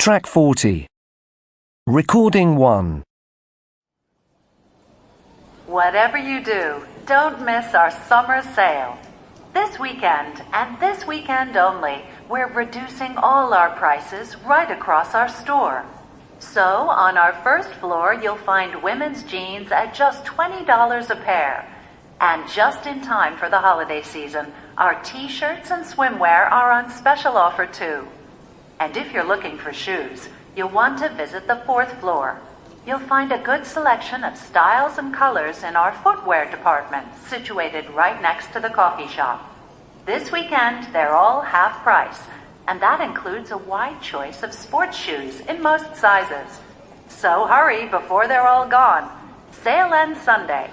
Track 40. Recording 1. Whatever you do, don't miss our summer sale. This weekend, and this weekend only, we're reducing all our prices right across our store. So, on our first floor, you'll find women's jeans at just $20 a pair. And just in time for the holiday season, our t-shirts and swimwear are on special offer too. And if you're looking for shoes, you'll want to visit the fourth floor. You'll find a good selection of styles and colors in our footwear department, situated right next to the coffee shop. This weekend, they're all half price, and that includes a wide choice of sports shoes in most sizes. So hurry before they're all gone. Sale ends Sunday.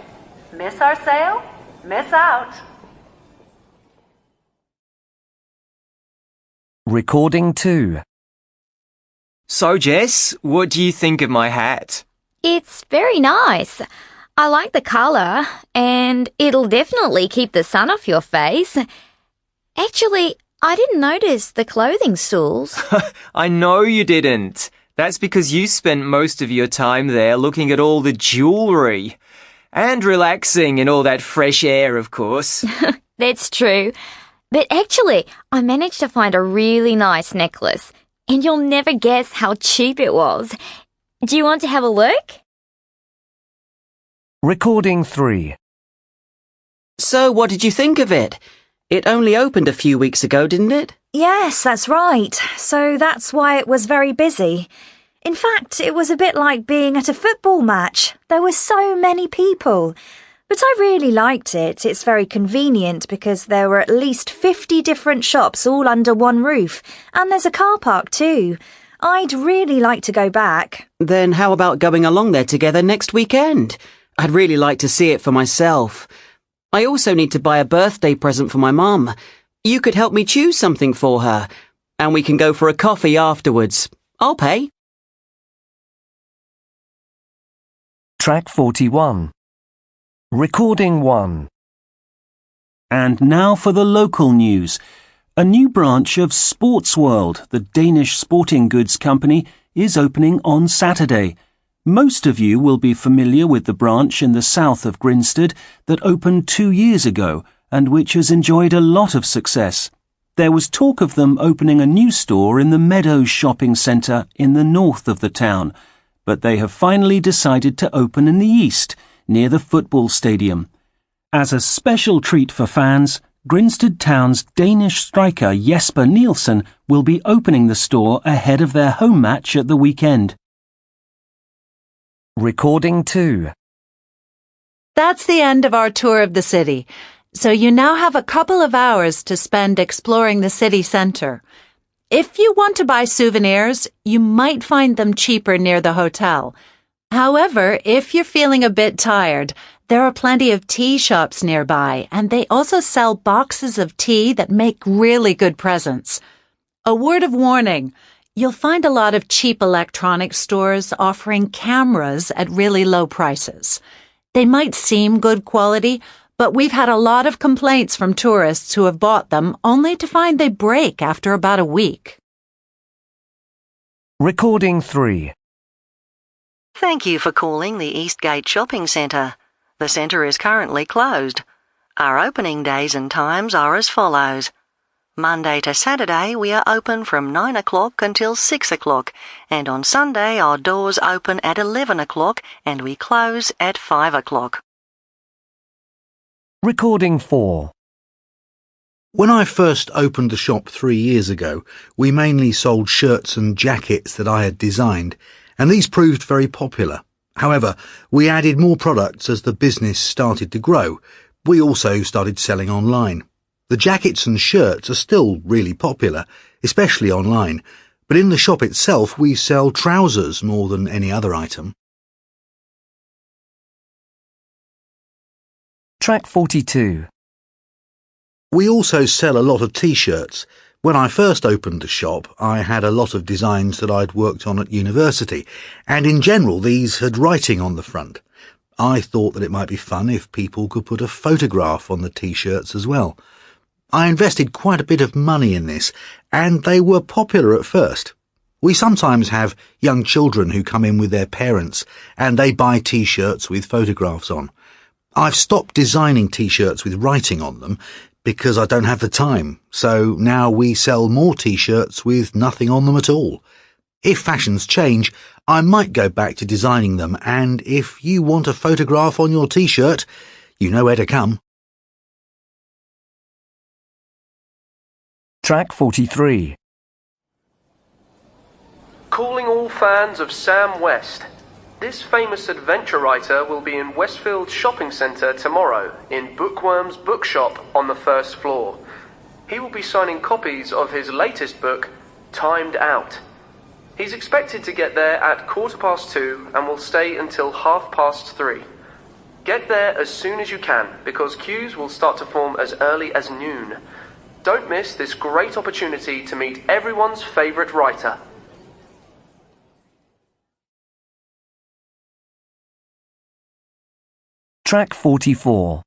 Miss our sale? Miss out. Recording 2. So, Jess, what do you think of my hat? It's very nice. I like the colour, and it'll definitely keep the sun off your face. Actually, I didn't notice the clothing stools. I know you didn't. That's because you spent most of your time there looking at all the jewellery. And relaxing in all that fresh air, of course. That's true. But actually, I managed to find a really nice necklace. And you'll never guess how cheap it was. Do you want to have a look? Recording 3. So, what did you think of it? It only opened a few weeks ago, didn't it? Yes, that's right. So that's why it was very busy. In fact, it was a bit like being at a football match. There were so many people. But I really liked it. It's very convenient because there were at least 50 different shops all under one roof. And there's a car park too. I'd really like to go back. Then how about going along there together next weekend? I'd really like to see it for myself. I also need to buy a birthday present for my mum. You could help me choose something for her. And we can go for a coffee afterwards. I'll pay. Track 41. Recording 1. And now for the local news. A new branch of Sports World, the Danish sporting goods company, is opening on Saturday. Most of you will be familiar with the branch in the south of Grinstead that opened 2 years ago and which has enjoyed a lot of success. There was talk of them opening a new store in the Meadows shopping centre in the north of the town, but they have finally decided to open in the east, near the football stadium. As a special treat for fans, Grinstead Town's Danish striker Jesper Nielsen will be opening the store ahead of their home match at the weekend. Recording 2. That's the end of our tour of the city. So you now have a couple of hours to spend exploring the city centre. If you want to buy souvenirs, you might find them cheaper near the hotel. However, if you're feeling a bit tired, there are plenty of tea shops nearby, and they also sell boxes of tea that make really good presents. A word of warning, you'll find a lot of cheap electronics stores offering cameras at really low prices. They might seem good quality, but we've had a lot of complaints from tourists who have bought them only to find they break after about a week. Recording 3. Thank you for calling the Eastgate Shopping Centre. The centre is currently closed. Our opening days and times are as follows. Monday to Saturday we are open from 9 o'clock until 6 o'clock, and on Sunday our doors open at 11 o'clock and we close at 5 o'clock. Recording 4. When I first opened the shop 3 years ago, we mainly sold shirts and jackets that I had designed, and these proved very popular. However, we added more products as the business started to grow. We also started selling online. The jackets and shirts are still really popular, especially online, but in the shop itself we sell trousers more than any other item. Track 42. We also sell a lot of t-shirts. When I first opened the shop, I had a lot of designs that I'd worked on at university, and in general these had writing on the front. I thought that it might be fun if people could put a photograph on the t-shirts as well. I invested quite a bit of money in this, and they were popular at first. We sometimes have young children who come in with their parents and they buy T-shirts with photographs on. I've stopped designing T-shirts with writing on them because I don't have the time, so now we sell more T-shirts with nothing on them at all. If fashions change, I might go back to designing them, and if you want a photograph on your T-shirt, you know where to come. Track 43. Calling all fans of Sam West. This famous adventure writer will be in Westfield Shopping Centre tomorrow in Bookworm's bookshop on the first floor. He will be signing copies of his latest book, Timed Out. He's expected to get there at 2:15 and will stay until 3:30. Get there as soon as you can because queues will start to form as early as noon. Don't miss this great opportunity to meet everyone's favourite writer. Track 44.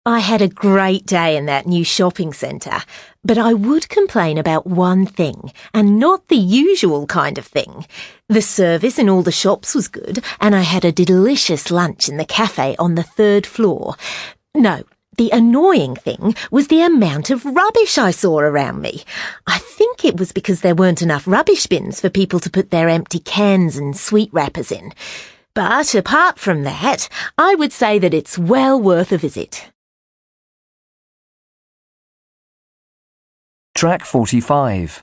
I had a great day in that new shopping centre, but I would complain about one thing, and not the usual kind of thing. The service in all the shops was good, and I had a delicious lunch in the cafe on the 3rd floor. No, the annoying thing was the amount of rubbish I saw around me. I think it was because there weren't enough rubbish bins for people to put their empty cans and sweet wrappers in. But apart from that, I would say that it's well worth a visit. Track 45.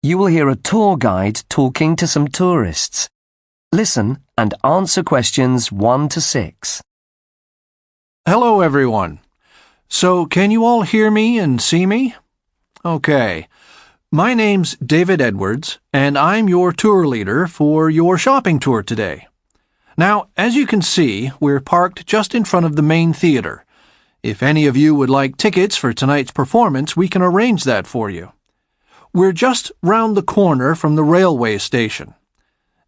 You will hear a tour guide talking to some tourists. Listen and answer questions 1 to 6. Hello, everyone. So, can you all hear me and see me? Okay. My name's David Edwards, and I'm your tour leader for your shopping tour today. Now, as you can see, we're parked just in front of the main theater. If any of you would like tickets for tonight's performance, we can arrange that for you. We're just round the corner from the railway station.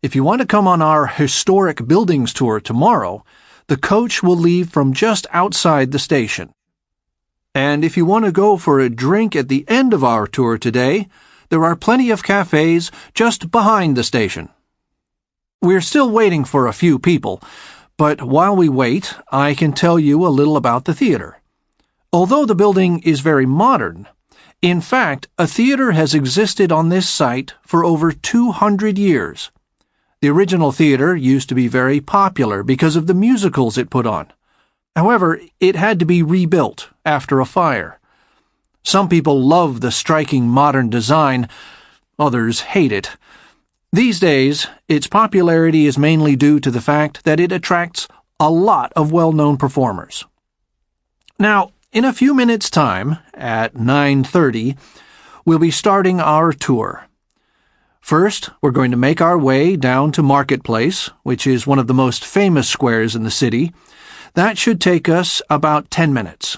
If you want to come on our historic buildings tour tomorrow, the coach will leave from just outside the station. And if you want to go for a drink at the end of our tour today, there are plenty of cafes just behind the station. We're still waiting for a few people, but while we wait, I can tell you a little about the theater. Although the building is very modern, in fact, a theater has existed on this site for over 200 years. The original theater used to be very popular because of the musicals it put on. However, it had to be rebuilt after a fire. Some people love the striking modern design, others hate it. These days, its popularity is mainly due to the fact that it attracts a lot of well-known performers. Now, in a few minutes' time, at 9:30, we'll be starting our tour. First, we're going to make our way down to Marketplace, which is one of the most famous squares in the city. That should take us about 10 minutes.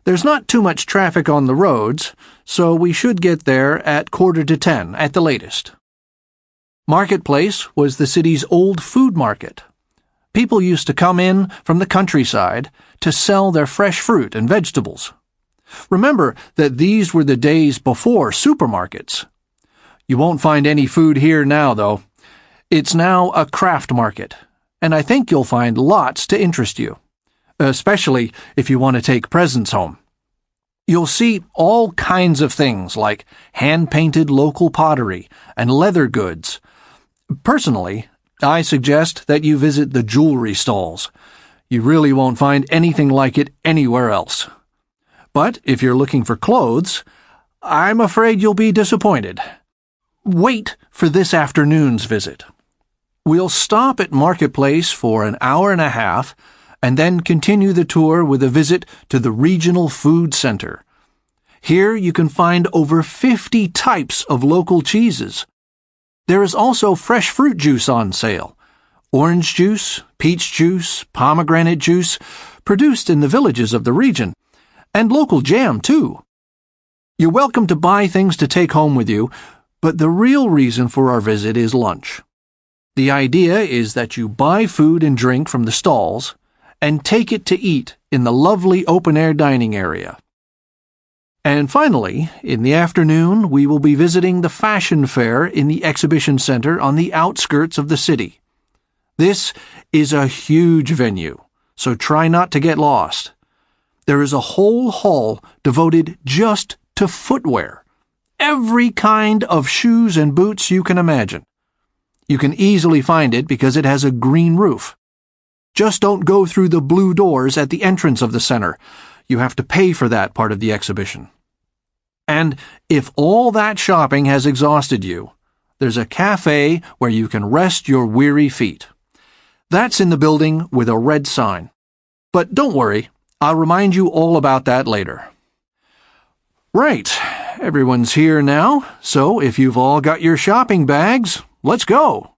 There's not too much traffic on the roads, so we should get there at 9:45 at the latest. Marketplace was the city's old food market. People used to come in from the countryside to sell their fresh fruit and vegetables. Remember that these were the days before supermarkets. You won't find any food here now, though. It's now a craft market, and I think you'll find lots to interest you, especially if you want to take presents home. You'll see all kinds of things like hand-painted local pottery and leather goods. Personally, I suggest that you visit the jewelry stalls. You really won't find anything like it anywhere else. But if you're looking for clothes, I'm afraid you'll be disappointed. Wait for this afternoon's visit. We'll stop at Marketplace for an hour and a half, and then continue the tour with a visit to the Regional Food Center. Here you can find over 50 types of local cheeses. There is also fresh fruit juice on sale. Orange juice, peach juice, pomegranate juice, produced in the villages of the region. And local jam, too. You're welcome to buy things to take home with you, but the real reason for our visit is lunch. The idea is that you buy food and drink from the stalls and take it to eat in the lovely open-air dining area. And finally, in the afternoon, we will be visiting the fashion fair in the exhibition center on the outskirts of the city. This is a huge venue, so try not to get lost. There is a whole hall devoted just to footwear. Every kind of shoes and boots you can imagine. You can easily find it because it has a green roof. Just don't go through the blue doors at the entrance of the center. You have to pay for that part of the exhibition. And if all that shopping has exhausted you, there's a cafe where you can rest your weary feet. That's in the building with a red sign. But don't worry, I'll remind you all about that later. Right, everyone's here now, so if you've all got your shopping bags, let's go.